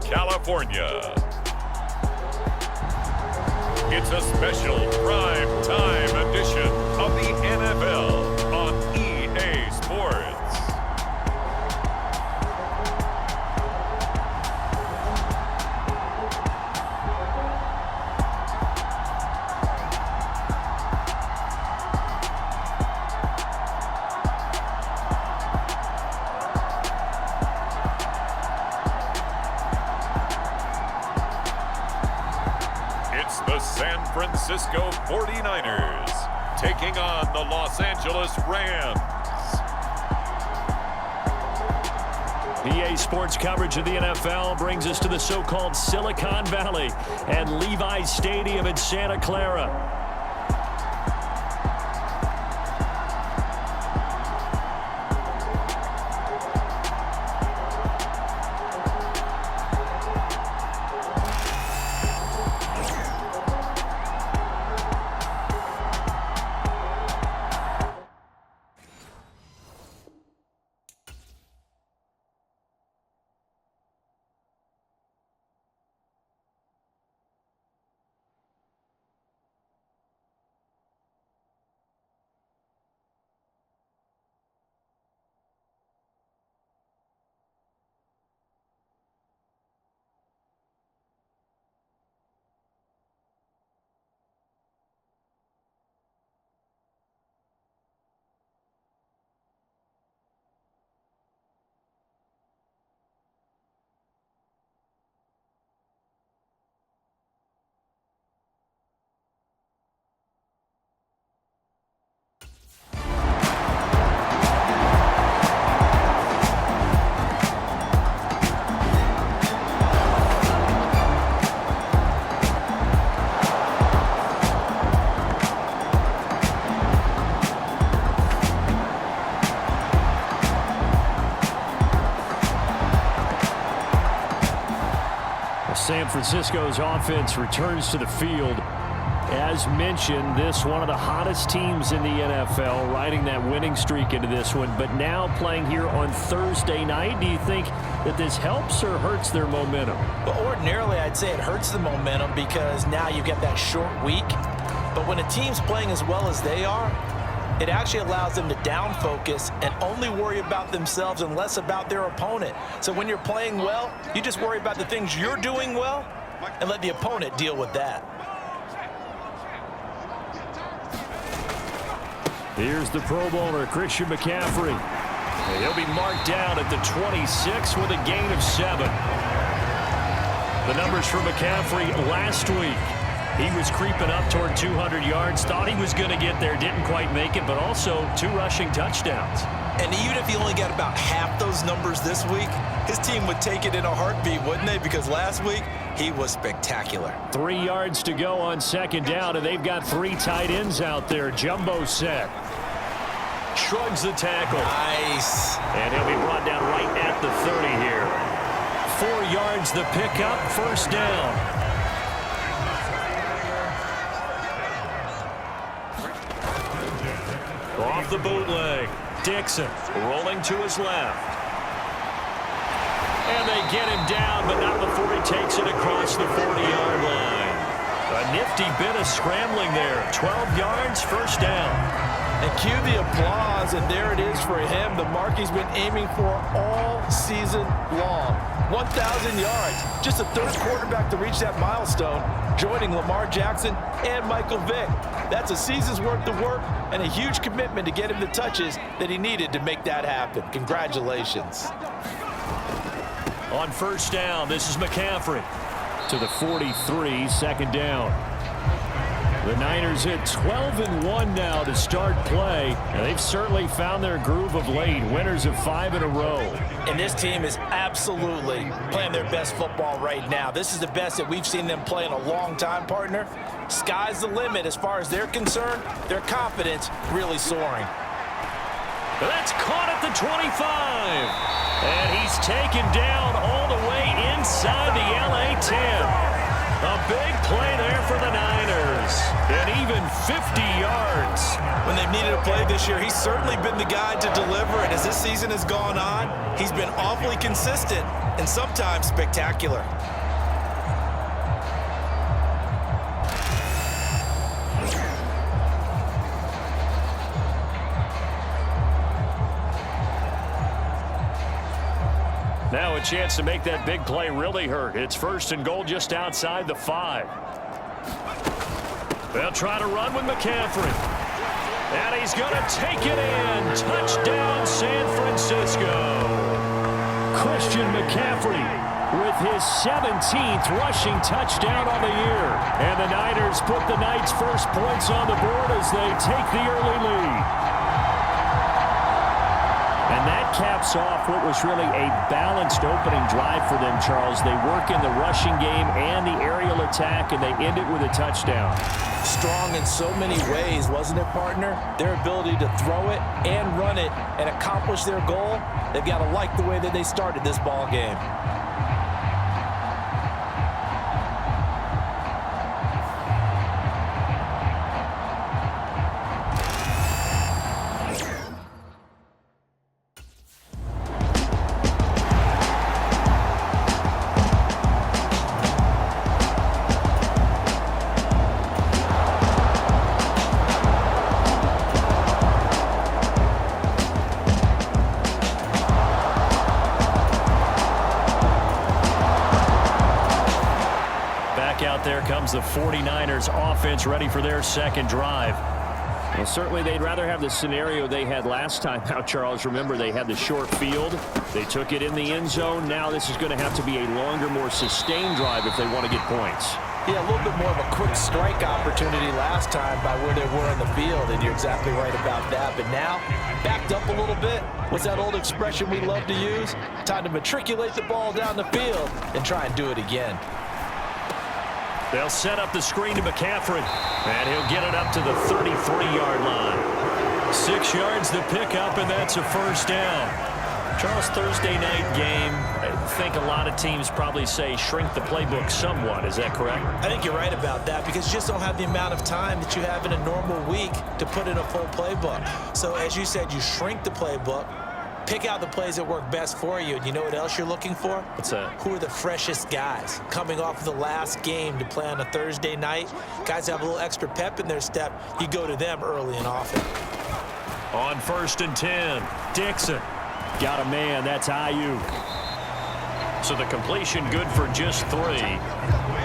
Santa, California. It's a special prime time edition of the NFL on EA Sports. The San Francisco 49ers taking on the Los Angeles Rams. EA Sports coverage of the NFL brings us to the so-called Silicon Valley and Levi's Stadium in Santa Clara. San Francisco's offense returns to the field. As mentioned, this one of the hottest teams in the NFL, riding that winning streak into this one, but now playing here on Thursday night. Do you think that this helps or hurts their momentum? Well, ordinarily, I'd say it hurts the momentum because now you get that short week. But when a team's playing as well as they are, it actually allows them to down focus and only worry about themselves and less about their opponent. So when you're playing well, you just worry about the things you're doing well and let the opponent deal with that. Here's the Pro Bowler, Christian McCaffrey. He'll be marked down at the 26 with a gain of 7. The numbers for McCaffrey last week. He was creeping up toward 200 yards, thought he was going to get there, didn't quite make it, but also 2 rushing touchdowns. And even if he only got about half those numbers this week, his team would take it in a heartbeat, wouldn't they? Because last week, he was spectacular. 3 yards to go on second down, and they've got 3 tight ends out there. Jumbo set. Shrugs the tackle. Nice. And he'll be brought down right at the 30 here. 4 yards the pickup, first down. Off the bootleg, Dixon rolling to his left. And they get him down, but not before he takes it across the 40-yard line. A nifty bit of scrambling there. 12 yards, first down. And cue the applause, and there it is for him, the mark he's been aiming for all season long. 1,000 yards. Just the 3rd quarterback to reach that milestone, joining Lamar Jackson and Michael Vick. That's a season's worth of work and a huge commitment to get him the touches that he needed to make that happen. Congratulations. On first down, this is McCaffrey to the 43, second down. The Niners at 12-1 now to start play, and they've certainly found their groove of late. Winners of 5 in a row. And this team is absolutely playing their best football right now. This is the best that we've seen them play in a long time, partner. Sky's the limit as far as they're concerned. Their confidence really soaring. That's caught at the 25. And he's taken down all the way inside the LA 10. A big play there for the Niners. And even 50 yards. When they've needed a play this year, he's certainly been the guy to deliver. And as this season has gone on, he's been awfully consistent and sometimes spectacular. Now a chance to make that big play really hurt. It's 1st and goal just outside the 5. They'll try to run with McCaffrey. And he's going to take it in. Touchdown, San Francisco. Christian McCaffrey with his 17th rushing touchdown on the year. And the Niners put the Knights' first points on the board as they take the early lead. And that caps off what was really a balanced opening drive for them, Charles. They work in the rushing game and the aerial attack, and they end it with a touchdown. Strong in so many ways, wasn't it, partner? Their ability to throw it and run it and accomplish their goal, they've got to like the way that they started this ball game. There comes the 49ers offense ready for their second drive. Well, certainly they'd rather have the scenario they had last time out, Charles. Remember, they had the short field. They took it in the end zone. Now this is going to have to be a longer, more sustained drive if they want to get points. Yeah, a little bit more of a quick strike opportunity last time by where they were in the field, and you're exactly right about that. But now, backed up a little bit. What's that old expression we love to use? Time to matriculate the ball down the field and try and do it again. They'll set up the screen to McCaffrey, and he'll get it up to the 33-yard line. 6 yards to pick up, and that's a first down. Charles, Thursday night game, I think a lot of teams probably say shrink the playbook somewhat. Is that correct? I think you're right about that because you just don't have the amount of time that you have in a normal week to put in a full playbook. So as you said, you shrink the playbook. Pick out the plays that work best for you. And you know what else you're looking for? What's that? Who are the freshest guys coming off of the last game to play on a Thursday night? Guys have a little extra pep in their step. You go to them early and often. On 1st and 10, Dixon. Got a man. That's Ayuk. So the completion good for just 3.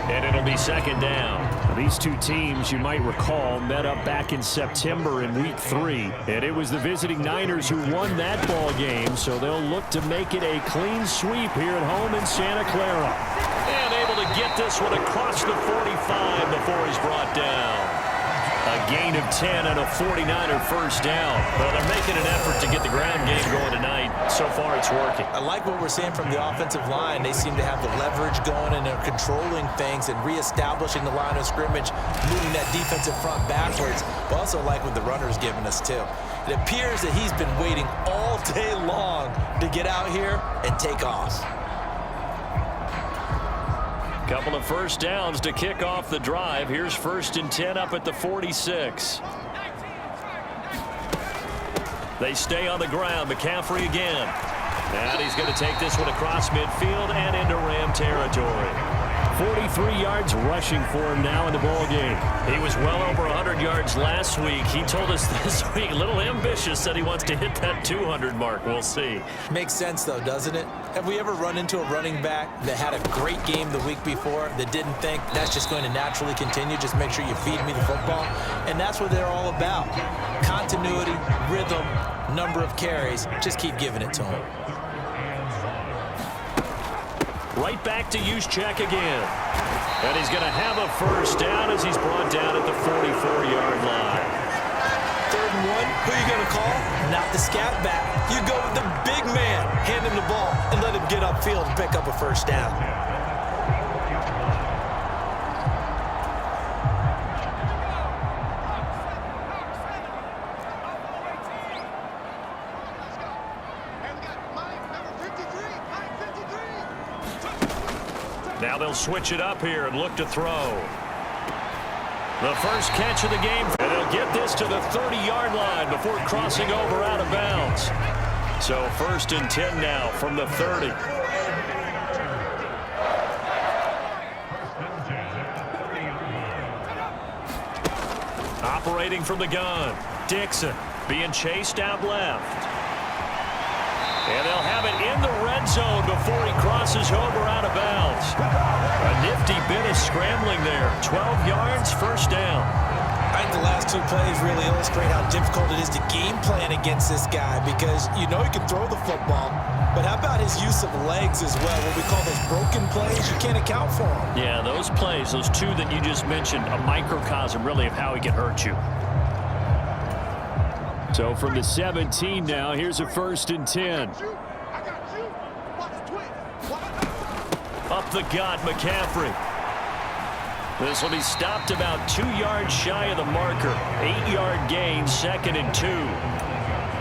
And it'll be second down. These two teams, you might recall, met up back in September in Week 3. And it was the visiting Niners who won that ball game, so they'll look to make it a clean sweep here at home in Santa Clara. And able to get this one across the 45 before he's brought down. A gain of 10 and a 49er first down. Well, they're making an effort to get the ground game going tonight. So far, it's working. I like what we're seeing from the offensive line. They seem to have the leverage going, and they're controlling things and reestablishing the line of scrimmage, moving that defensive front backwards. But also like what the runner's giving us, too. It appears that he's been waiting all day long to get out here and take off. Couple of first downs to kick off the drive. Here's 1st and 10 up at the 46. They stay on the ground. McCaffrey again. And he's going to take this one across midfield and into Ram territory. 43 yards rushing for him now in the ball game. He was well over 100 yards last week. He told us this week, a little ambitious, said he wants to hit that 200 mark. We'll see. Makes sense, though, doesn't it? Have we ever run into a running back that had a great game the week before that didn't think that's just going to naturally continue? Just make sure you feed me the football. And that's what they're all about. Continuity, rhythm, number of carries. Just keep giving it to him. Right back to Juszczyk again. And he's going to have a first down as he's brought down at the 44-yard line. 3rd and 1, who are you going to call? Not the scat back. You go with the big man. Hand him the ball and let him get upfield and pick up a first down. Now they'll switch it up here and look to throw. The first catch of the game. And they'll get this to the 30-yard line before crossing over out of bounds. So 1st and 10 now from the 30. Operating from the gun. Dixon being chased out left. And they'll have it in the red zone before he crosses over out of bounds. A nifty bit of scrambling there. 12 yards, first down. I think the last 2 plays really illustrate how difficult it is to game plan against this guy because you know he can throw the football, but how about his use of legs as well? What we call those broken plays, you can't account for them. Yeah, those plays, those 2 that you just mentioned, a microcosm really of how he can hurt you. So from the 17 now, here's a 1st and 10. Up the gut, McCaffrey. This will be stopped about 2 yards shy of the marker. 8-yard gain, 2nd and 2.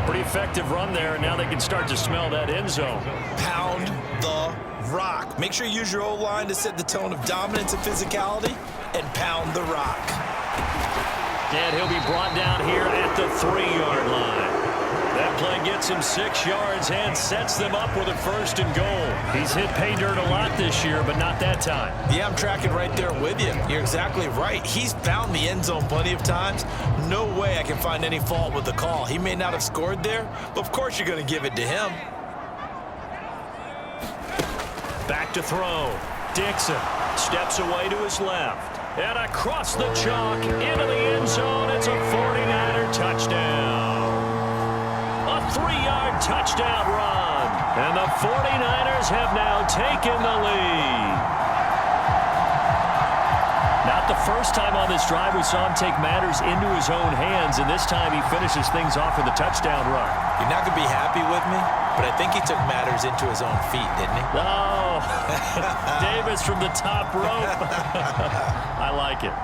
Pretty effective run there, and now they can start to smell that end zone. Pound the rock. Make sure you use your O-line to set the tone of dominance and physicality, and pound the rock. And he'll be brought down here at the 3-yard line. That play gets him 6 yards and sets them up with a 1st and goal. He's hit pay dirt a lot this year, but not that time. Yeah, I'm tracking right there with you. You're exactly right. He's found the end zone plenty of times. No way I can find any fault with the call. He may not have scored there, but of course you're going to give it to him. Back to throw. Dixon steps away to his left. And across the chalk, into the end zone, it's a 49er touchdown. A 3-yard touchdown run. And the 49ers have now taken the lead. Not the first time on this drive we saw him take matters into his own hands, and this time he finishes things off with a touchdown run. You're not going to be happy with me, but I think he took matters into his own feet, didn't he? Oh, Davis from the top rope. I like it.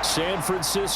San Francisco.